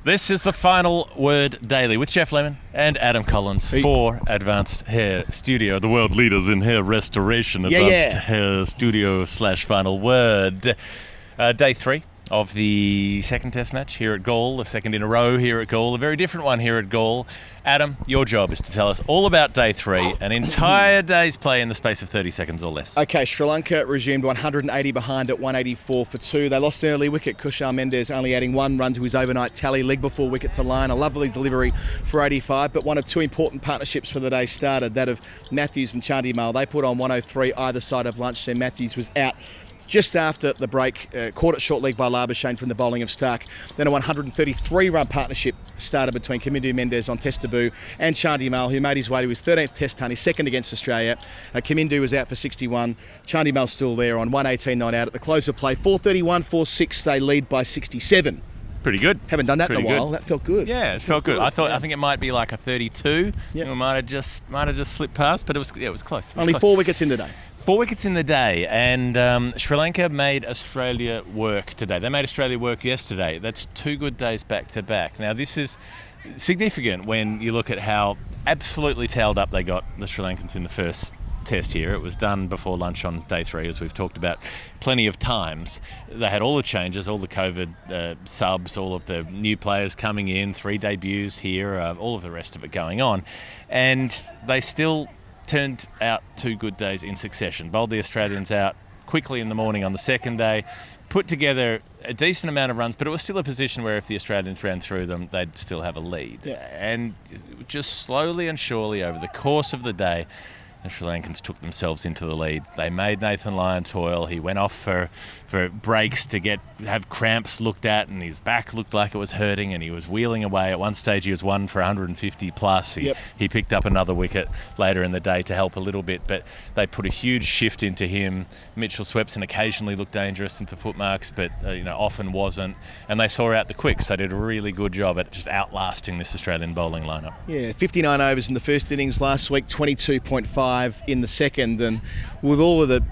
This is the Final Word Daily with Geoff Lemon and Adam Collins for Advanced Hair Studio, the world leaders in hair restoration. Advanced Hair Studio / Final Word. Day 3 of the second test match here at Galle, the second in a row here at Galle, a very different one here at Galle. Adam, your job is to tell us all about day 3, an entire day's play in the space of 30 seconds or less. Okay, Sri Lanka resumed 180 behind at 184 for 2. They lost an early wicket, Kushal Mendis only adding 1 run to his overnight tally, leg before wicket to line, a lovely delivery for 85, but one of 2 important partnerships for the day started, that of Matthews and Chandimal. They put on 103 either side of lunch, so Matthews was out just after the break, caught it short leg by Labuschagne from the bowling of Stark. Then a 133-run partnership started between Kamindu Mendis on test debut and Chandimal, who made his way to his 13th test hunt, his second against Australia. Kamindu was out for 61. Chandimal still there on 118 not out at the close of play. 431, 4-6, they lead by 67. Pretty good. Haven't done that in a while. That felt good. Yeah, it felt good. I think it might be like a 32. Yep. It might have just slipped past, but it was close. Only 4 wickets in today. 4 wickets in the day, and Sri Lanka made Australia work today. They made Australia work yesterday. That's 2 good days back to back. Now, this is significant when you look at how absolutely towed up they got the Sri Lankans in the first test here. It was done before lunch on day 3, as we've talked about plenty of times. They had all the changes, all the COVID subs, all of the new players coming in, 3 debuts here, all of the rest of it going on, and they still turned out 2 good days in succession. Bowled the Australians out quickly in the morning on the second day, put together a decent amount of runs, but it was still a position where if the Australians ran through them, they'd still have a lead. Yeah. And just slowly and surely over the course of the day, the Sri Lankans took themselves into the lead. They made Nathan Lyon toil. He went off for breaks to have cramps looked at, and his back looked like it was hurting, and he was wheeling away. At one stage, he was 1 for 150 plus. He picked up another wicket later in the day to help a little bit, but they put a huge shift into him. Mitchell Swepson occasionally looked dangerous into footmarks, but often wasn't. And they saw out the quicks. They did a really good job at just outlasting this Australian bowling lineup. Yeah, 59 overs in the first innings last week, 22.5 in the second, and with all of the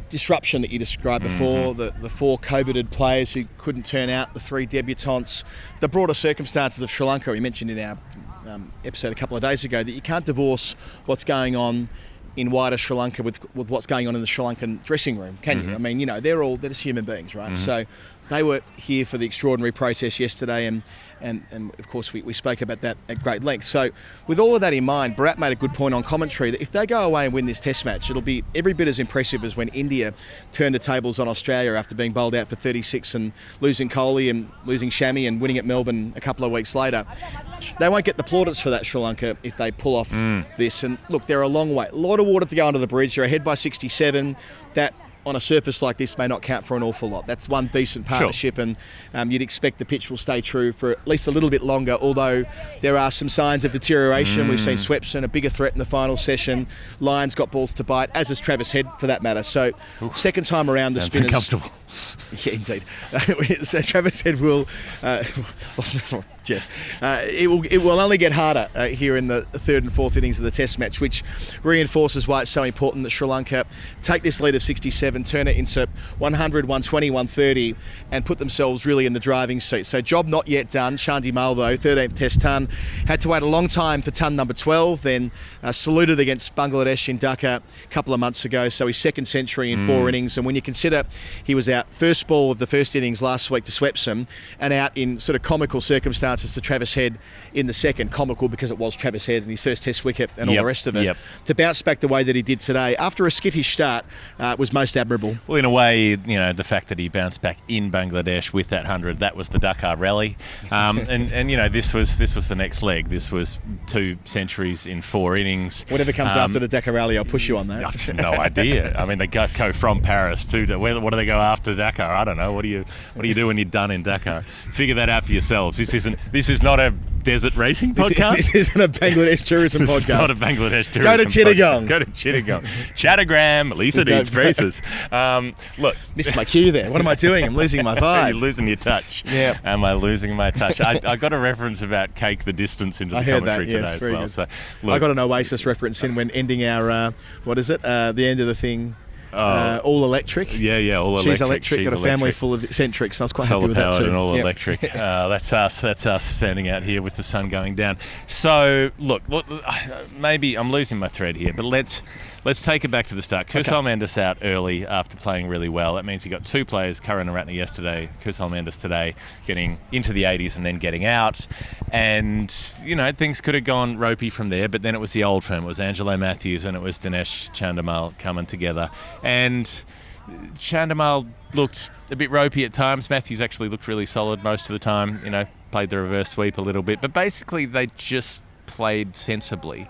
disruption that you described before, the 4 coveted players who couldn't turn out, the 3 debutantes, the broader circumstances of Sri Lanka, we mentioned in our episode a couple of days ago that you can't divorce what's going on in wider Sri Lanka with what's going on in the Sri Lankan dressing room, can you? I mean, they're just human beings, right? So they were here for the extraordinary protest yesterday, and of course we spoke about that at great length. So with all of that in mind, Bharat made a good point on commentary that if they go away and win this test match, it'll be every bit as impressive as when India turned the tables on Australia after being bowled out for 36 and losing Kohli and losing Shami and winning at Melbourne a couple of weeks later. They won't get the plaudits for that, Sri Lanka, if they pull off this. And look, they're a long way. A lot of water to go under the bridge. They're ahead by 67. That on a surface like this may not count for an awful lot. That's one decent partnership, sure. And you'd expect the pitch will stay true for at least a little bit longer, although there are some signs of deterioration. We've seen Swepson a bigger threat in the final session. Lyons got balls to bite, as has Travis Head for that matter. So second time around the spinners... Uncomfortable. Yeah, indeed. So Travis Head will... Geoff. It will only get harder here in the 3rd and 4th innings of the test match, which reinforces why it's so important that Sri Lanka take this lead of 67, turn it into 100, 120, 130 and put themselves really in the driving seat. So job not yet done. Chandimal though, 13th test ton, had to wait a long time for ton number 12, then saluted against Bangladesh in Dhaka a couple of months ago, so his 2nd century in 4 innings. And when you consider he was out first ball of the first innings last week to Swepson and out in sort of comical circumstances to Travis Head in the second, comical because it was Travis Head and his first test wicket and all the rest of it, to bounce back the way that he did today after a skittish start was most admirable. Well, in a way, the fact that he bounced back in Bangladesh with that 100, that was the Dakar rally, and this was the next leg. This was 2 centuries in 4 innings. Whatever comes after the Dakar rally, I'll push you on that. I've no idea. I mean, they go from Paris to what do they go after Dakar? I don't know. What do you do when you're done in Dakar? Figure that out for yourselves. This is not a desert racing podcast. This isn't a Bangladesh tourism podcast. It's not a Bangladesh tourism Go to Chittagong. Go to Chittagong. Chattergram. Lisa needs braces. Look. Missed my cue there. What am I doing? I'm losing my vibe. You're losing your touch. Yeah. Am I losing my touch? I got a reference about Cake the Distance into the commentary today as well. So, look, I got an Oasis reference in when ending our, the end of the thing. all electric. Yeah, all electric. She's electric. Got a family full of eccentrics. I was quite happy with that too. And all electric. That's us standing out here with the sun going down. So look, maybe I'm losing my thread here, but let's take it back to the start. Kusal Mendes out early after playing really well. That means he got two players, Karan Ratne yesterday, Kusal Mendes today, getting into the 80s and then getting out. And, things could have gone ropey from there, but then it was the old firm. It was Angelo Matthews and it was Dinesh Chandimal coming together. And Chandimal looked a bit ropey at times. Matthews actually looked really solid most of the time, played the reverse sweep a little bit. But basically they just played sensibly.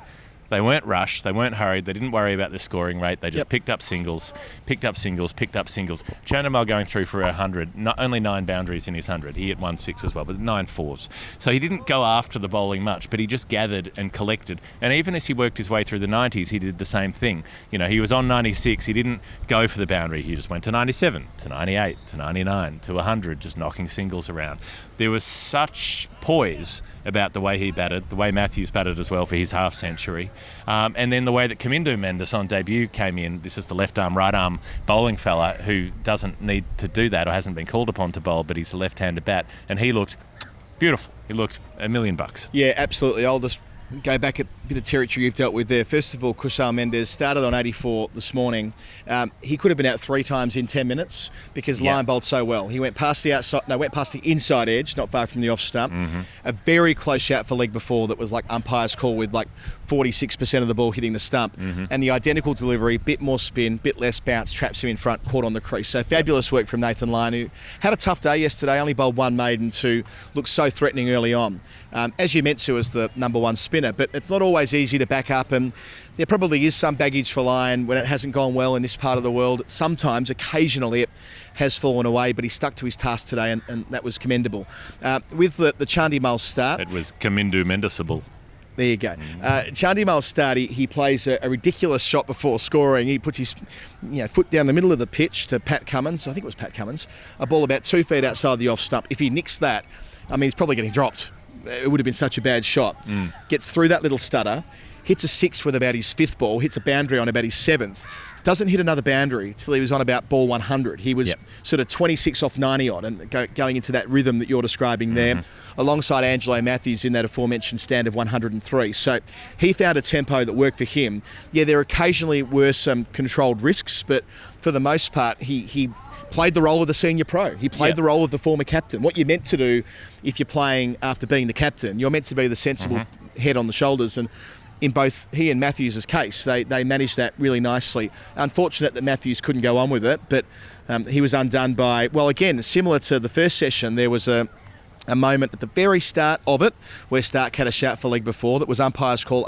They weren't rushed, they weren't hurried, they didn't worry about the scoring rate, they just picked up singles. Chandimal going through for 100, not only 9 boundaries in his 100, he hit 1-6 as well, but 9 fours. So he didn't go after the bowling much, but he just gathered and collected. And even as he worked his way through the 90s, he did the same thing. He was on 96, he didn't go for the boundary, he just went to 97, to 98, to 99, to 100, just knocking singles around. There was such poise about the way he batted, the way Matthews batted as well for his half century, and then the way that Kamindu Mendes on debut came in. This is the left arm, right arm bowling fella who doesn't need to do that or hasn't been called upon to bowl, but he's a left-handed bat, and he looked beautiful. He looked $1 million. Yeah, absolutely. I'll just go back a bit of territory you've dealt with there. First of all, Kusal Mendes started on 84 this morning. He could have been out 3 times in 10 minutes because line bowled so well. He went past the inside edge, not far from the off stump. Mm-hmm. A very close shout for leg before that was like umpire's call with like 46% of the ball hitting the stump. Mm-hmm. And the identical delivery, bit more spin, bit less bounce, traps him in front, caught on the crease. So fabulous work from Nathan Lyon, who had a tough day yesterday, only bowled 1 maiden to look so threatening early on. As you meant to as the number 1 spinner, but it's not always easy to back up, and there probably is some baggage for Lyon when it hasn't gone well in this part of the world. Sometimes, occasionally, it has fallen away, but he stuck to his task today, and that was commendable. With the Chandimal start... It was Kamindu Mendesable. There you go. Chandimal's start, he plays a ridiculous shot before scoring. He puts his foot down the middle of the pitch to Pat Cummins. I think it was Pat Cummins. A ball about 2 feet outside the off stump. If he nicks that, he's probably getting dropped. It would have been such a bad shot. Gets through that little stutter, hits a 6 with about his 5th ball, hits a boundary on about his 7th. Doesn't hit another boundary till he was on about ball 100. He was sort of 26 off 90 odd and going into that rhythm that you're describing there, alongside Angelo Matthews in that aforementioned stand of 103. So he found a tempo that worked for him. Yeah, there occasionally were some controlled risks, but for the most part, he played the role of the senior pro. He played the role of the former captain. What you're meant to do if you're playing after being the captain, you're meant to be the sensible head on the shoulders. And in both he and Matthews' case, they managed that really nicely. Unfortunate that Matthews couldn't go on with it, but he was undone by, well, again, similar to the first session, there was a moment at the very start of it where Stark had a shout for leg before that was umpire's call,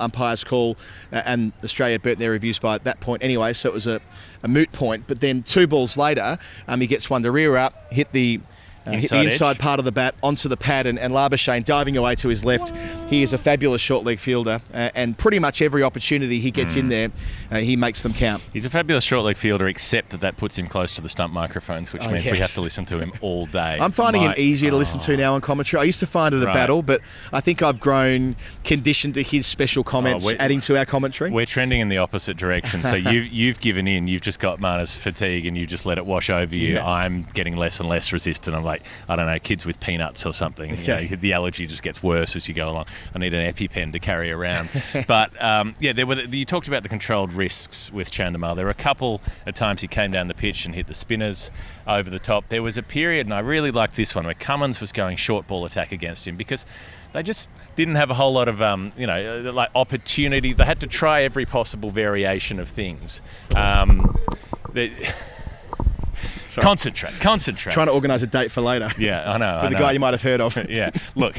and Australia had burnt their reviews by that point anyway, so it was a moot point. But then 2 balls later, he gets one to rear up, hit the inside part of the bat onto the pad, and Labuschagne diving away to his left. He is a fabulous short leg fielder, and pretty much every opportunity he gets in there, he makes them count. He's a fabulous short leg fielder, except that puts him close to the stump microphones, which means we have to listen to him all day. I'm finding him easier to listen to now on commentary. I used to find it a battle, but I think I've grown conditioned to his special comments adding to our commentary. We're trending in the opposite direction. So you've given in. You've just got Mana's fatigue, and you just let it wash over you. Yeah. I'm getting less and less resistant. I'm like, I don't know, kids with peanuts or something. The allergy just gets worse as you go along. I need an EpiPen to carry around. But you talked about the controlled risks with Chandimal. There were a couple of times he came down the pitch and hit the spinners over the top. There was a period, and I really liked this one, where Cummins was going short ball attack against him because they just didn't have a whole lot of opportunity. They had to try every possible variation of things. Concentrate. Trying to organise a date for later. Yeah, I know. With the guy you might have heard of. Yeah, look,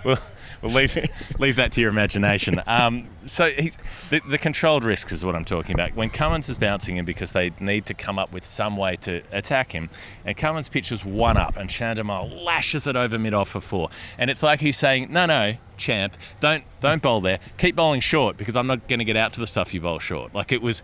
we'll leave that to your imagination. So the controlled risks is what I'm talking about. When Cummins is bouncing him because they need to come up with some way to attack him, and Cummins pitches 1 up, and Chandimal lashes it over mid-off for 4, and it's like he's saying, no, champ, don't bowl there. Keep bowling short because I'm not going to get out to the stuff you bowl short. Like it was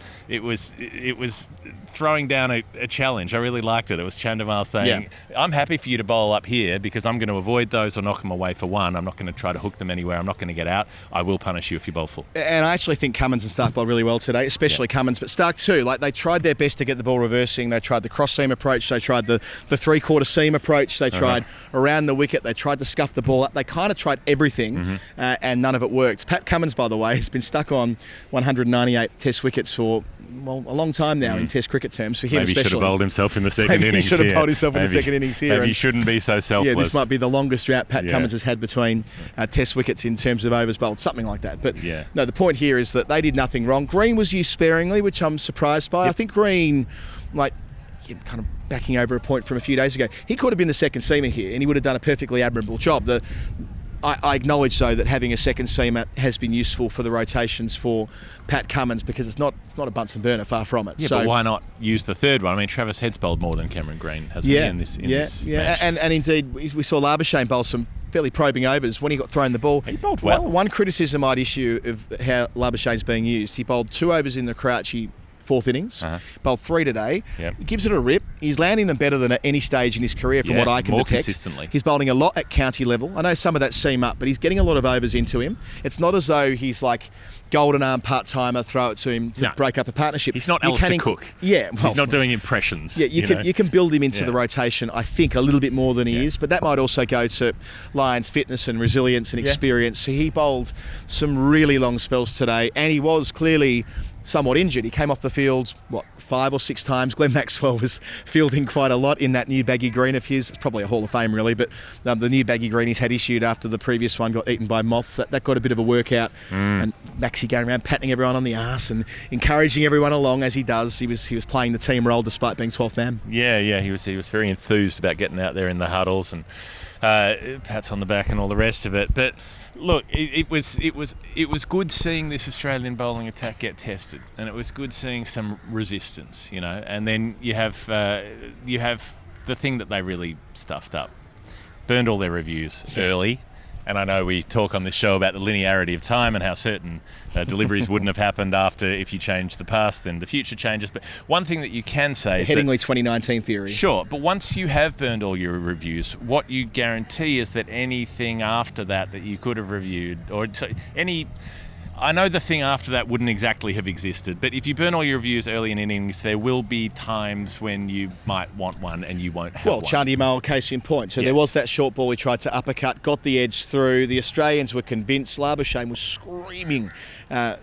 throwing down a challenge. I really liked it. It was Chandimal saying, I'm happy for you to bowl up here because I'm going to avoid those or knock them away for 1. I'm not going to try to hook them anywhere. I'm not going to get out. I will punish you if you bowl full. And I actually think Cummins and Stark bowled really well today, especially Cummins, but Stark too. Like, they tried their best to get the ball reversing. They tried the cross seam approach. They tried the three-quarter seam approach. They tried around the wicket. They tried to scuff the ball up. They kind of tried everything, and none of it worked. Pat Cummins, by the way, has been stuck on 198 Test wickets for a long time now in Test cricket terms. For him, maybe especially, he should have bowled himself in the second innings. He should have bowled himself in the second innings here. Maybe he shouldn't be so selfless. Yeah, this might be the longest drought Pat Cummins has had between Test wickets in terms of overs bowled, something like that. But no, the point here is that they did nothing wrong. Green was used sparingly, which I'm surprised by. I think Green, kind of backing over a point from a few days ago, he could have been the second seamer here, and he would have done a perfectly admirable job. I acknowledge, though, that having a second seamer has been useful for the rotations for Pat Cummins, because it's not a Bunsen burner, far from it. Yeah, but why not use the third one? I mean, Travis Head's bowled more than Cameron Green, hasn't he, in this match? And indeed, we saw Labuschagne bowl some fairly probing overs when he got thrown the ball. He bowled well. One criticism I'd issue of how Labuschagne's being used, he bowled 2 overs in the Karachi fourth innings, bowled 3 today. He gives it a rip. He's landing them better than at any stage in his career, from what I can detect. Consistently. He's bowling a lot at county level. I know some of that seam up, but he's getting a lot of overs into him. It's not as though he's like golden arm part-timer, throw it to him to break up a partnership. He's not Alistair Cook. Yeah. He's not doing impressions. Yeah, you can build him into the rotation, I think, a little bit more than he is, but that might also go to Lyon's fitness and resilience and experience. So he bowled some really long spells today, and he was clearly somewhat injured. He came off the field, 5 or 6 times. Glenn Maxwell was fielding quite a lot in that new baggy green of his. It's probably a Hall of Fame, really, but the new baggy green he's had issued after the previous one got eaten by moths. That got a bit of a workout. And Maxie going around patting everyone on the arse and encouraging everyone along, as he does. He was playing the team role despite being 12th man. Yeah, he was very enthused about getting out there in the huddles and pats on the back and all the rest of it. But look, it was good seeing this Australian bowling attack get tested, and it was good seeing some resistance, And then you have the thing that they really stuffed up, burned all their reviews early. And I know we talk on this show about the linearity of time and how certain deliveries wouldn't have happened after, if you change the past, then the future changes. But one thing that you can say is Headingley 2019 theory. Sure, but once you have burned all your reviews, what you guarantee is that anything after that you could have reviewed, I know the thing after that wouldn't exactly have existed, but if you burn all your reviews early in innings, there will be times when you might want one and you won't have one. Well, Chandimal, case in point. So there was that short ball he tried to uppercut, got the edge through. The Australians were convinced. Labuschagne was screaming at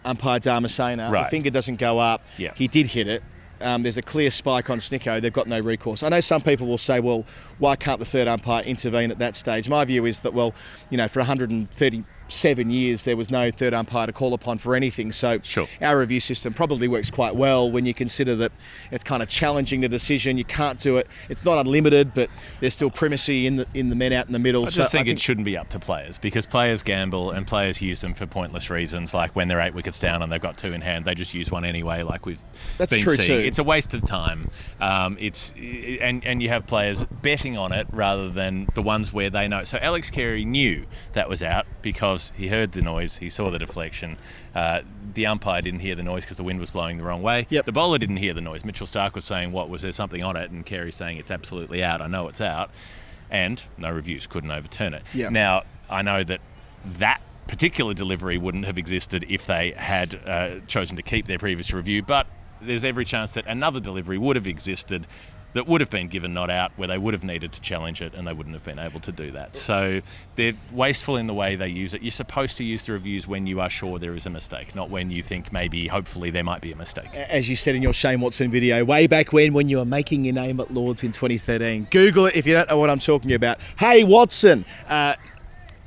umpire Dharmasena. Right. The finger doesn't go up. Yeah. He did hit it. There's a clear spike on Snicko. They've got no recourse. I know some people will say, well, why can't the third umpire intervene at that stage? My view is that, for 137 years, there was no third umpire to call upon for anything. So our review system probably works quite well when you consider that it's kind of challenging the decision. You can't do it. It's not unlimited, but there's still primacy in the men out in the middle. I just think it shouldn't be up to players, because players gamble and players use them for pointless reasons. Like when they're 8 wickets down and they've got 2 in hand, they just use one anyway. Like we've been true seeing. too. It's a waste of time. And you have players betting on it rather than the ones where they know. So Alex Carey knew that was out because he heard the noise, he saw the deflection. The umpire didn't hear the noise because the wind was blowing the wrong way. Yep. The bowler didn't hear the noise. Mitchell Stark was saying, was there something on it? And Carey's saying, it's absolutely out. I know it's out. And no reviews couldn't overturn it. Yep. Now, I know that particular delivery wouldn't have existed if they had chosen to keep their previous review, but there's every chance that another delivery would have existed that would have been given not out, where they would have needed to challenge it and they wouldn't have been able to do that. So they're wasteful in the way they use it. You're supposed to use the reviews when you are sure there is a mistake, not when you think hopefully there might be a mistake. As you said in your Shane Watson video, way back when you were making your name at Lords in 2013. Google it if you don't know what I'm talking about. Hey, Watson.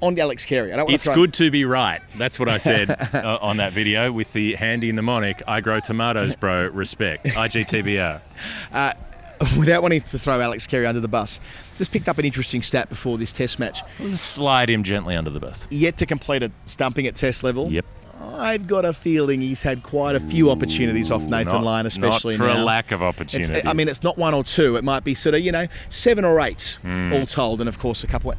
On Alex Carey. It's good to be right. That's what I said on that video with the handy mnemonic, I grow tomatoes, bro, respect. IGTBR. Without wanting to throw Alex Carey under the bus, just picked up an interesting stat before this test match. Let's slide him gently under the bus. Yet to complete a stumping at test level. Yep. I've got a feeling he's had quite a few opportunities off Nathan Lyon, especially not for now. a lack of opportunities. It's not 1 or 2. It might be sort of, 7 or 8 all told, and of course a couple.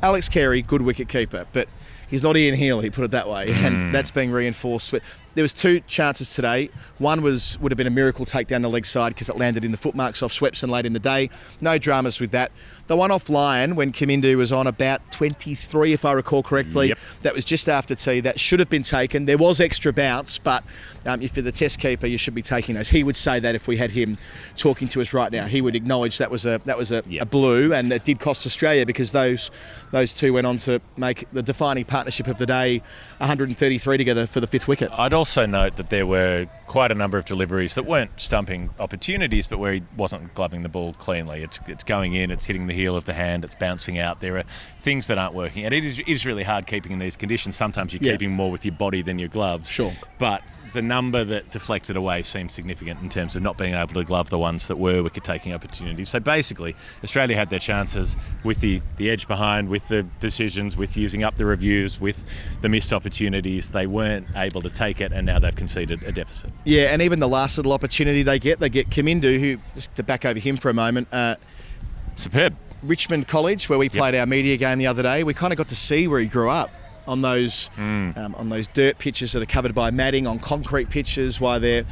Alex Carey, good wicket keeper, but He's not Ian Healy, put it that way, and that's being reinforced. There was 2 chances today. One would have been a miracle take down the leg side because it landed in the footmarks off Swepson late in the day. No dramas with that. The one off Lyon when Kamindu was on about 23, if I recall correctly. Yep. That was just after tea. That should have been taken. There was extra bounce, but if you're the test keeper, you should be taking those. He would say that if we had him talking to us right now. He would acknowledge that was a blue, and it did cost Australia because those 2 went on to make the defining partnership of the day, 133 together for the 5th wicket. I'd also note that there were quite a number of deliveries that weren't stumping opportunities, but where he wasn't gloving the ball cleanly. It's going in, it's hitting the heel of the hand, it's bouncing out. There are things that aren't working, and it is really hard keeping in these conditions. Sometimes you're keeping more with your body than your gloves. Sure. But the number that deflected away seems significant in terms of not being able to glove the ones that were wicket-taking opportunities. So basically, Australia had their chances with the edge behind, with the decisions, with using up the reviews, with the missed opportunities. They weren't able to take it, and now they've conceded a deficit. Yeah, and even the last little opportunity they get Kamindu, who, just to back over him for a moment, superb. Richmond College, where we played our media game the other day, we kind of got to see where he grew up. On those dirt pitches that are covered by matting, on concrete pitches, why they're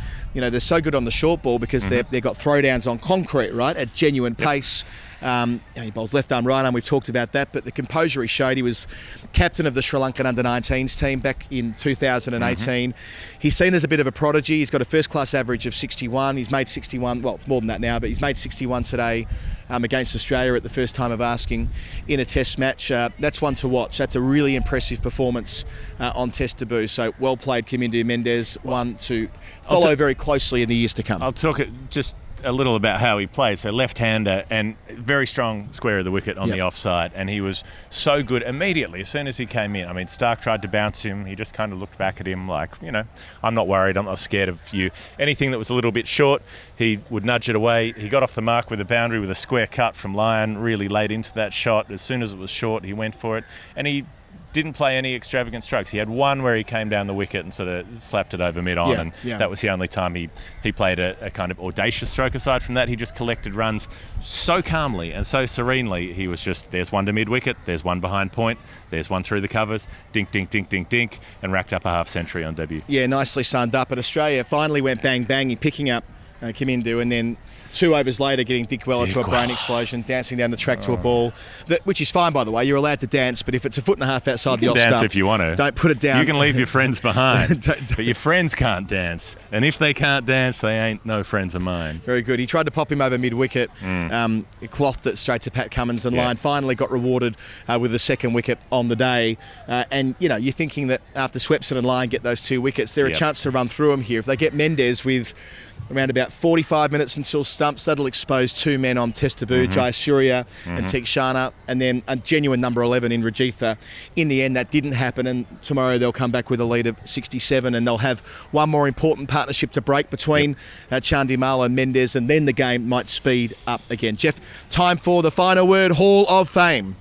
so good on the short ball because they've got throwdowns on concrete, right, at genuine pace. He bowls left arm, right arm, we've talked about that, but the composure he showed. He was captain of the Sri Lankan under-19s team back in 2018. He's seen as a bit of a prodigy. He's got a first-class average of 61. He's made 61, well, it's more than that now, but he's made 61 today against Australia at the first time of asking in a test match. That's one to watch. That's a really impressive performance on test debut. So well played, Kamindu Mendis, one to follow very closely in the years to come. I'll talk just a little about how he plays. So left-hander and very strong square of the wicket on the offside, and he was so good immediately as soon as he came in. I mean, Stark tried to bounce him. He just kind of looked back at him like, I'm not worried. I'm not scared of you. Anything that was a little bit short, he would nudge it away. He got off the mark with a boundary with a square cut from Lyon, really laid into that shot. As soon as it was short, he went for it, and he didn't play any extravagant strokes. He had one where he came down the wicket and sort of slapped it over mid-on, that was the only time he played a kind of audacious stroke. Aside from that, he just collected runs so calmly and so serenely. He was just, there's one to mid-wicket, there's one behind point, there's one through the covers, dink, dink, dink, dink, dink, and racked up a half-century on debut. Yeah, nicely summed up. But Australia finally went bang-bang in picking up Kamindu, and then 2 overs later getting Dick Weller to a brain explosion, dancing down the track to a ball, which is fine, by the way. You're allowed to dance, but if it's a foot and a half outside the off stump, dance if you want to. Don't put it down. You can leave your friends behind, but your friends can't dance. And if they can't dance, they ain't no friends of mine. Very good. He tried to pop him over mid-wicket, clothed it straight to Pat Cummins, and Lyon finally got rewarded with the 2nd wicket on the day. And, you're thinking that after Swepson and Lyon get those 2 wickets, they're a chance to run through them here. If they get Mendez with around about 45 minutes until stumps, that'll expose 2 men on test debut, Jayasuriya and Theekshana, and then a genuine number 11 in Rajitha. In the end, that didn't happen, and tomorrow they'll come back with a lead of 67, and they'll have one more important partnership to break between Chandimal and Mendez, and then the game might speed up again. Geoff, time for the Final Word Hall of Fame.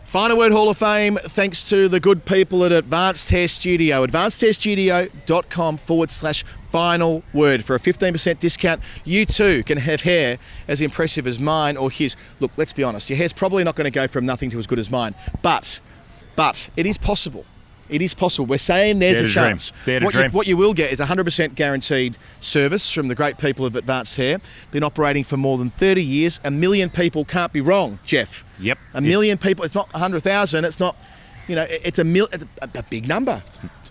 Final Word Hall of Fame, thanks to the good people at Advanced Hair Studio. AdvancedHairStudio.com/final word for a 15% discount. You too can have hair as impressive as mine or his. Look, let's be honest, your hair's probably not going to go from nothing to as good as mine, but it is possible. It is possible. We're saying there's a chance. What you will get is 100% guaranteed service from the great people of Advanced Hair. Been operating for more than 30 years. 1 million people can't be wrong, Geoff. Yep. 1 million people. It's not 100,000. It's not, it's a big number.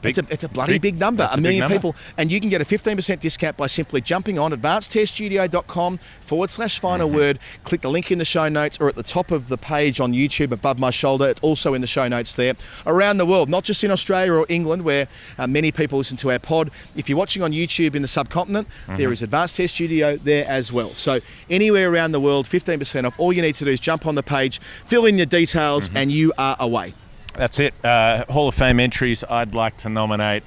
It's a bloody big number. 1 million people. And you can get a 15% discount by simply jumping on advancedhairstudio.com/final word. Click the link in the show notes or at the top of the page on YouTube above my shoulder. It's also in the show notes there. Around the world, not just in Australia or England, where many people listen to our pod. If you're watching on YouTube in the subcontinent, there is Advanced Hair Studio there as well. So anywhere around the world, 15% off. All you need to do is jump on the page, fill in your details, and you are away. That's it. Hall of Fame entries I'd like to nominate.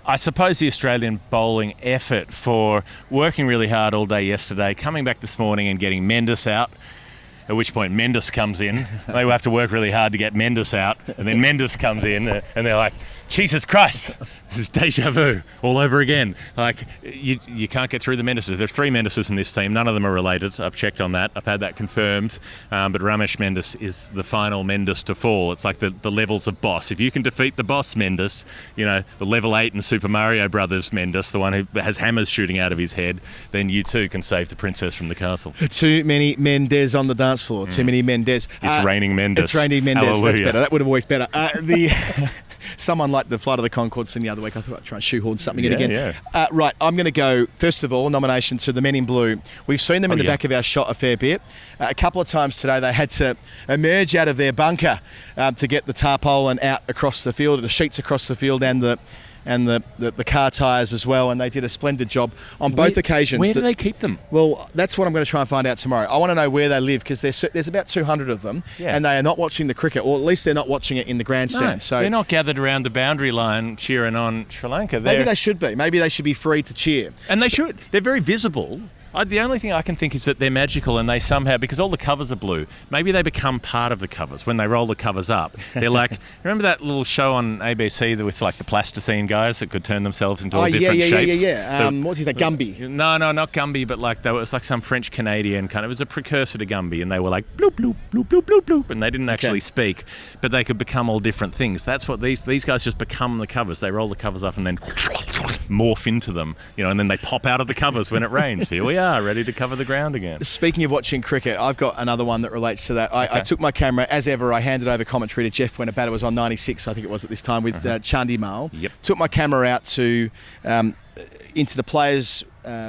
I suppose the Australian bowling effort for working really hard all day yesterday, coming back this morning and getting Mendis out, at which point Mendis comes in. They will have to work really hard to get Mendis out, and then Mendis comes in and they're like, Jesus Christ, this is deja vu all over again. Like, you can't get through the Mendises. There's 3 Mendises in this team. None of them are related. I've checked on that. I've had that confirmed. But Ramesh Mendis is the final Mendis to fall. It's like the levels of boss. If you can defeat the boss Mendis, the level 8 in Super Mario Brothers Mendis, the one who has hammers shooting out of his head, then you too can save the princess from the castle. Too many Mendes on the dance floor. Too many Mendes. It's raining Mendes. It's raining Mendes. Hallelujah. That's better. That would have worked better. Someone like the Flight of the Conchords in the other week. I thought I'd try and shoehorn something in again. Yeah. Right, I'm going to go, first of all, nomination to the Men in Blue. We've seen them in the back of our shot a fair bit. A couple of times today they had to emerge out of their bunker to get the tarpaulin out across the field, the sheets across the field and the car tyres as well, and they did a splendid job on both occasions. Where do they keep them? Well, that's what I'm going to try and find out tomorrow. I want to know where they live because there's about 200 of them, and they are not watching the cricket, or at least they're not watching it in the grandstand. No, so they're not gathered around the boundary line cheering on Sri Lanka. Maybe they should be. Maybe they should be free to cheer. And they should. They're very visible. The only thing I can think is that they're magical and they somehow, because all the covers are blue, maybe they become part of the covers. When they roll the covers up, they're like, remember that little show on ABC with like the plasticine guys that could turn themselves into all different shapes? What's his name? Gumby. No, not Gumby, but like it was like some French-Canadian kind of, it was a precursor to Gumby, and they were like bloop, bloop, bloop, bloop, bloop, bloop, and they didn't actually speak, but they could become all different things. That's what these guys just become the covers. They roll the covers up and then morph into them, and then they pop out of the covers when it rains. Here we are, ready to cover the ground again. Speaking of watching cricket, I've got another one that relates to that. I took my camera, as ever, I handed over commentary to Geoff when a batter was on 96, I think it was at this time, with Chandimal. Yep. Took my camera out to into the players'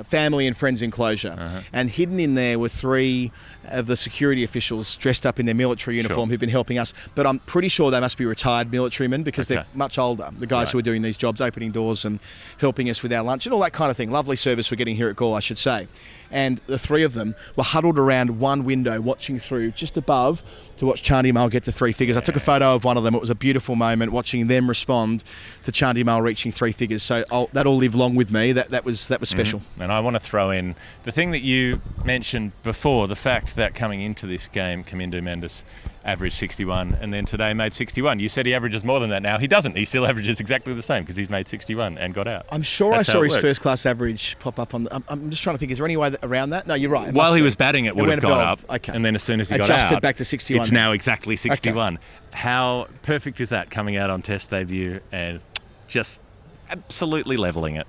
family and friends enclosure, and hidden in there were 3 of the security officials dressed up in their military uniform who've been helping us, but I'm pretty sure they must be retired militarymen because they're much older, the guys who are doing these jobs, opening doors and helping us with our lunch and all that kind of thing. Lovely service we're getting here at Galle, I should say. And the 3 of them were huddled around one window watching through just above to watch Chandimal get to 3 figures. I took a photo of one of them. It was a beautiful moment watching them respond to Chandimal reaching 3 figures. So that'll live long with me. That was special. And I want to throw in the thing that you mentioned before, the fact that coming into this game, Kamindu Mendis averaged 61 and then today made 61. You said he averages more than that now. He doesn't. He still averages exactly the same because he's made 61 and got out. I'm sure I saw his first class average pop up on I'm just trying to think, is there any way around that? No, you're right. While he was batting, it would have gone up. Okay. And then as soon as he got adjusted out, back to 61. It's now exactly 61. Okay. How perfect is that coming out on test debut and just absolutely levelling it?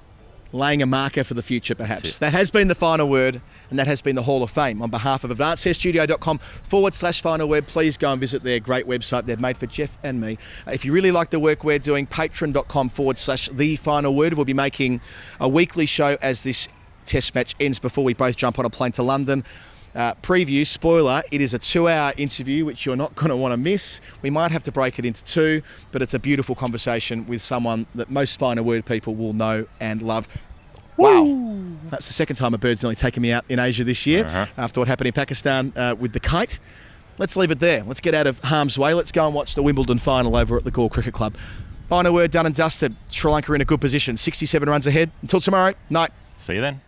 Laying a marker for the future, perhaps. That has been the final word, and that has been the Hall of Fame. On behalf of advancehairstudio.com/final word, please go and visit their great website they've made for Geoff and me. If you really like the work we're doing, patreon.com/the final word. We'll be making a weekly show as this test match ends before we both jump on a plane to London. Preview, spoiler, it is a 2-hour interview which you're not going to want to miss. We might have to break it into 2, but it's a beautiful conversation with someone that most final word people will know and love. Wow. That's the second time a bird's nearly taken me out in Asia this year after what happened in Pakistan with the kite. Let's leave it there. Let's get out of harm's way. Let's go and watch the Wimbledon final over at the Galle Cricket Club. Final word done and dusted. Sri Lanka in a good position. 67 runs ahead. Until tomorrow, night. See you then.